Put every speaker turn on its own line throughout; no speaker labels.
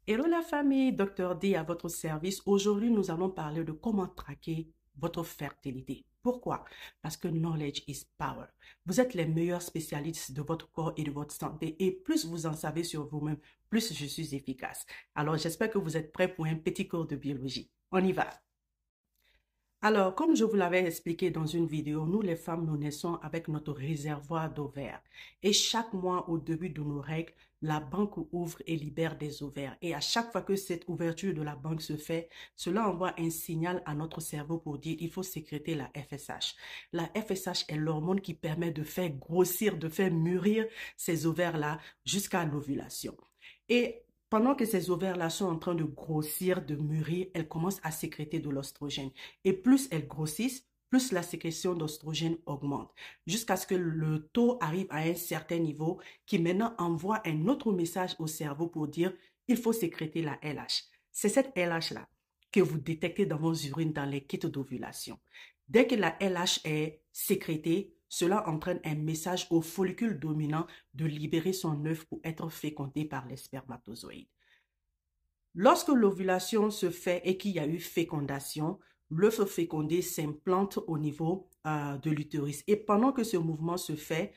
Hello la famille, Dr D à votre service. Aujourd'hui, nous allons parler de comment traquer votre fertilité. Pourquoi? Parce que knowledge is power. Vous êtes les meilleurs spécialistes de votre corps et de votre santé et plus vous en savez sur vous-même, plus je suis efficace. Alors, j'espère que vous êtes prêts pour un petit cours de biologie. On y va. Alors, comme je vous l'avais expliqué dans une vidéo, nous les femmes, nous naissons avec notre réservoir d'ovaires. Et chaque mois, au début de nos règles, la banque ouvre et libère des ovaires. Et à chaque fois que cette ouverture de la banque se fait, cela envoie un signal à notre cerveau pour dire il faut sécréter la FSH. La FSH est l'hormone qui permet de faire grossir, de faire mûrir ces ovaires-là jusqu'à l'ovulation. Et pendant que ces ovaires-là sont en train de grossir, de mûrir, elles commencent à sécréter de l'ostrogène. Et plus elles grossissent, plus la sécrétion d'ostrogène augmente, jusqu'à ce que le taux arrive à un certain niveau qui maintenant envoie un autre message au cerveau pour dire il faut sécréter la LH. C'est cette LH-là que vous détectez dans vos urines dans les kits d'ovulation. Dès que la LH est sécrétée, cela entraîne un message au follicule dominant de libérer son œuf pour être fécondé par les spermatozoïdes. Lorsque l'ovulation se fait et qu'il y a eu fécondation, l'œuf fécondé s'implante au niveau de l'utérus. Et pendant que ce mouvement se fait,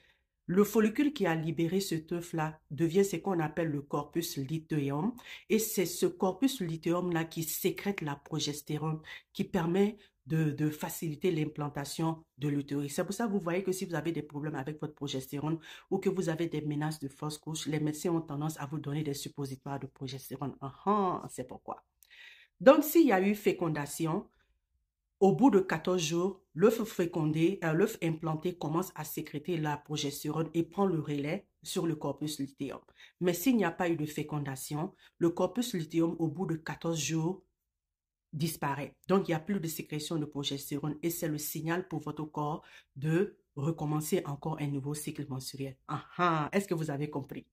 le follicule qui a libéré cet œuf-là devient ce qu'on appelle le corpus luteum. Et c'est ce corpus luteum-là qui sécrète la progestérone, qui permet de faciliter l'implantation de l'utérus. C'est pour ça que vous voyez que si vous avez des problèmes avec votre progestérone ou que vous avez des menaces de fausse couche, les médecins ont tendance à vous donner des suppositoires de progestérone. C'est pourquoi. Donc, s'il y a eu fécondation, au bout de 14 jours, l'œuf fécondé, l'œuf implanté commence à sécréter la progestérone et prend le relais sur le corpus luteum. Mais s'il n'y a pas eu de fécondation, le corpus luteum, au bout de 14 jours, disparaît. Donc, il n'y a plus de sécrétion de progestérone et c'est le signal pour votre corps de recommencer encore un nouveau cycle menstruel. Est-ce que vous avez compris?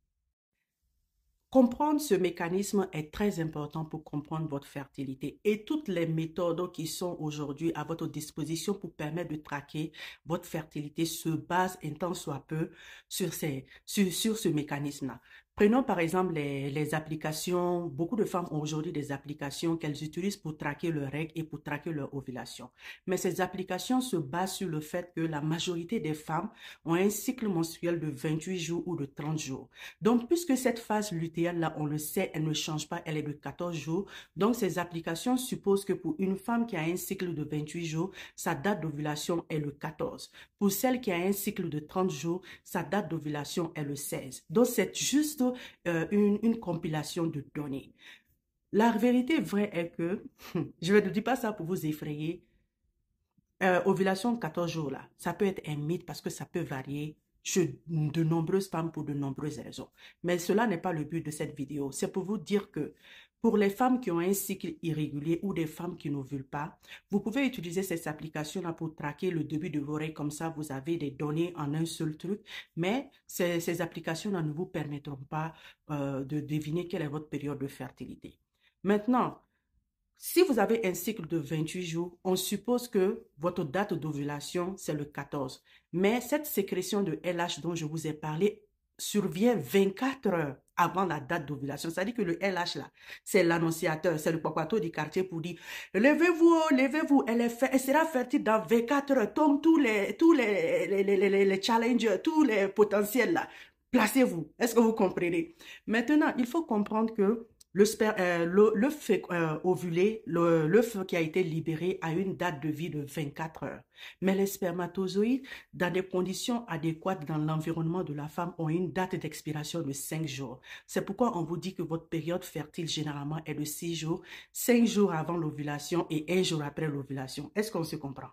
Comprendre ce mécanisme est très important pour comprendre votre fertilité et toutes les méthodes qui sont aujourd'hui à votre disposition pour permettre de traquer votre fertilité se basent un tant soit peu sur ce mécanisme-là. Prenons par exemple les applications. Beaucoup de femmes ont aujourd'hui des applications qu'elles utilisent pour traquer leurs règles et pour traquer leur ovulation. Mais ces applications se basent sur le fait que la majorité des femmes ont un cycle menstruel de 28 jours ou de 30 jours. Donc, puisque cette phase lutéale-là, on le sait, elle ne change pas, elle est de 14 jours. Donc, ces applications supposent que pour une femme qui a un cycle de 28 jours, sa date d'ovulation est le 14. Pour celle qui a un cycle de 30 jours, sa date d'ovulation est le 16. Donc, c'est juste une compilation de données. La vérité vraie est que, je ne dis pas ça pour vous effrayer, ovulation de 14 jours là, ça peut être un mythe parce que ça peut varier chez de nombreuses femmes pour de nombreuses raisons. Mais cela n'est pas le but de cette vidéo. C'est pour vous dire que pour les femmes qui ont un cycle irrégulier ou des femmes qui n'ovulent pas, vous pouvez utiliser ces applications-là pour traquer le début de vos règles. Comme ça, vous avez des données en un seul truc. Mais ces applications-là ne vous permettront pas de deviner quelle est votre période de fertilité. Maintenant, si vous avez un cycle de 28 jours, on suppose que votre date d'ovulation, c'est le 14. Mais cette sécrétion de LH dont je vous ai parlé survient 24 heures avant la date d'ovulation. C'est-à-dire que le LH, là, c'est l'annonciateur, c'est le papato du quartier pour dire « Levez-vous, levez-vous, elle sera fertile dans 24 heures. Tombe tous les challengers, tous les potentiels, là. Placez-vous. » Est-ce que vous comprenez? Maintenant, il faut comprendre que l'œuf ovulé, l'œuf qui a été libéré a une date de vie de 24 heures. Mais les spermatozoïdes, dans des conditions adéquates dans l'environnement de la femme, ont une date d'expiration de 5 jours. C'est pourquoi on vous dit que votre période fertile généralement est de 6 jours, 5 jours avant l'ovulation et 1 jour après l'ovulation. Est-ce qu'on se comprend?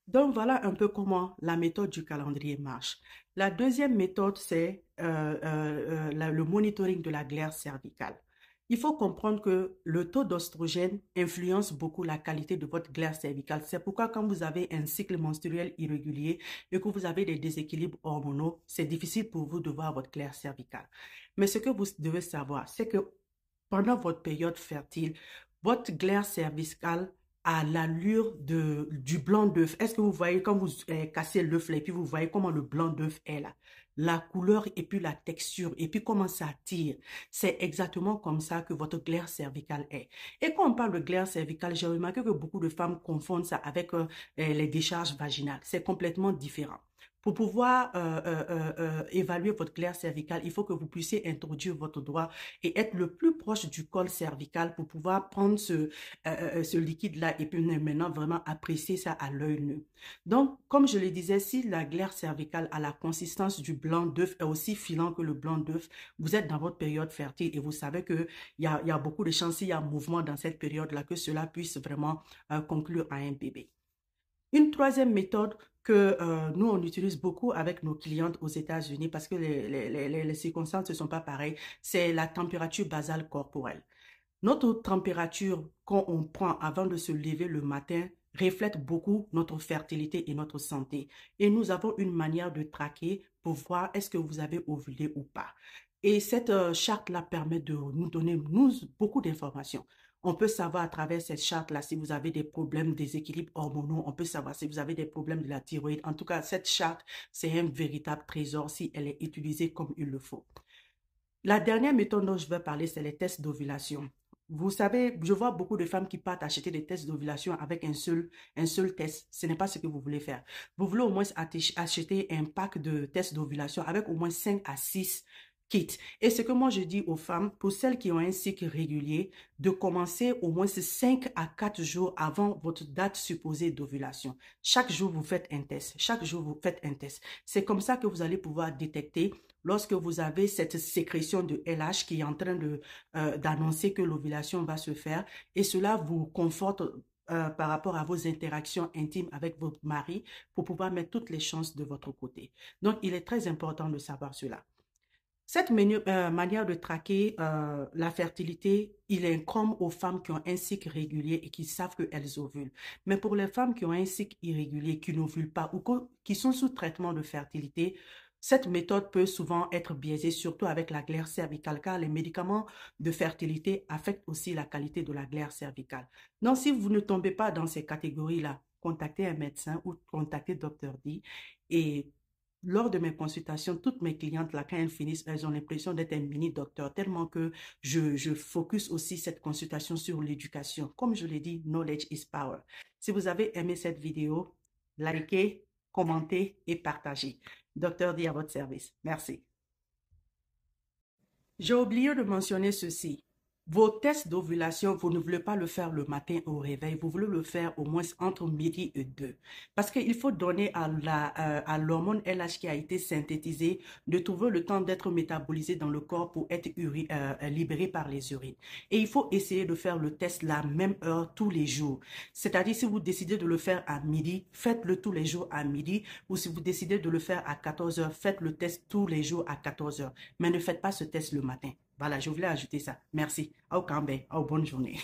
Donc, voilà un peu comment la méthode du calendrier marche. La deuxième méthode, c'est le monitoring de la glaire cervicale. Il faut comprendre que le taux d'ostrogène influence beaucoup la qualité de votre glaire cervicale. C'est pourquoi quand vous avez un cycle menstruel irrégulier et que vous avez des déséquilibres hormonaux, c'est difficile pour vous de voir votre glaire cervicale. Mais ce que vous devez savoir, c'est que pendant votre période fertile, votre glaire cervicale à l'allure du blanc d'œuf. Est-ce que vous voyez quand vous cassez l'œuf là et puis vous voyez comment le blanc d'œuf est là? la couleur et puis la texture et puis comment ça tire. C'est exactement comme ça que votre glaire cervicale est. Et quand on parle de glaire cervicale, j'ai remarqué que beaucoup de femmes confondent ça avec les décharges vaginales. C'est complètement différent. Pour pouvoir évaluer votre glaire cervicale, il faut que vous puissiez introduire votre doigt et être le plus proche du col cervical pour pouvoir prendre ce liquide-là et puis maintenant vraiment apprécier ça à l'œil nu. Donc, comme je le disais, si la glaire cervicale a la consistance du blanc d'œuf, est aussi filant que le blanc d'œuf, vous êtes dans votre période fertile et vous savez qu'il y a beaucoup de chances, s'il y a mouvement dans cette période-là, que cela puisse vraiment conclure à un bébé. Une troisième méthode que nous, on utilise beaucoup avec nos clientes aux États-Unis parce que les circonstances ne sont pas pareilles, c'est la température basale corporelle. Notre température quand on prend avant de se lever le matin reflète beaucoup notre fertilité et notre santé. Et nous avons une manière de traquer pour voir est-ce que vous avez ovulé ou pas. Et cette charte-là permet de nous donner beaucoup d'informations. On peut savoir à travers cette charte-là si vous avez des problèmes, des déséquilibres hormonaux. On peut savoir si vous avez des problèmes de la thyroïde. En tout cas, cette charte, c'est un véritable trésor si elle est utilisée comme il le faut. La dernière méthode dont je vais parler, c'est les tests d'ovulation. Vous savez, je vois beaucoup de femmes qui partent acheter des tests d'ovulation avec un seul test. Ce n'est pas ce que vous voulez faire. Vous voulez au moins acheter un pack de tests d'ovulation avec au moins 5 à 6 kits. Et ce que moi je dis aux femmes, pour celles qui ont un cycle régulier, de commencer au moins 5 à 4 jours avant votre date supposée d'ovulation. Chaque jour, vous faites un test. Chaque jour, vous faites un test. C'est comme ça que vous allez pouvoir détecter lorsque vous avez cette sécrétion de LH qui est en train d'annoncer que l'ovulation va se faire et cela vous conforte par rapport à vos interactions intimes avec votre mari pour pouvoir mettre toutes les chances de votre côté. Donc, il est très important de savoir cela. Cette manière de traquer la fertilité, il incombe aux femmes qui ont un cycle régulier et qui savent qu'elles ovulent. Mais pour les femmes qui ont un cycle irrégulier, qui n'ovulent pas ou qui sont sous traitement de fertilité, cette méthode peut souvent être biaisée, surtout avec la glaire cervicale, car les médicaments de fertilité affectent aussi la qualité de la glaire cervicale. Donc, si vous ne tombez pas dans ces catégories-là, contactez un médecin ou contactez Dr. D et lors de mes consultations, toutes mes clientes, là, quand elles finissent, elles ont l'impression d'être un mini-docteur, tellement que je focus aussi cette consultation sur l'éducation. Comme je l'ai dit, knowledge is power. Si vous avez aimé cette vidéo, likez, commentez et partagez. Dr. D à votre service. Merci. J'ai oublié de mentionner ceci. Vos tests d'ovulation, vous ne voulez pas le faire le matin au réveil, vous voulez le faire au moins entre midi et 2. Parce qu'il faut donner à l'hormone LH qui a été synthétisée de trouver le temps d'être métabolisé dans le corps pour être libéré par les urines. Et il faut essayer de faire le test la même heure tous les jours. C'est-à-dire si vous décidez de le faire à midi, faites-le tous les jours à midi. Ou si vous décidez de le faire à 14 heures, faites le test tous les jours à 14 heures. Mais ne faites pas ce test le matin. Voilà, je voulais ajouter ça. Merci. Au Cambé, bonne journée.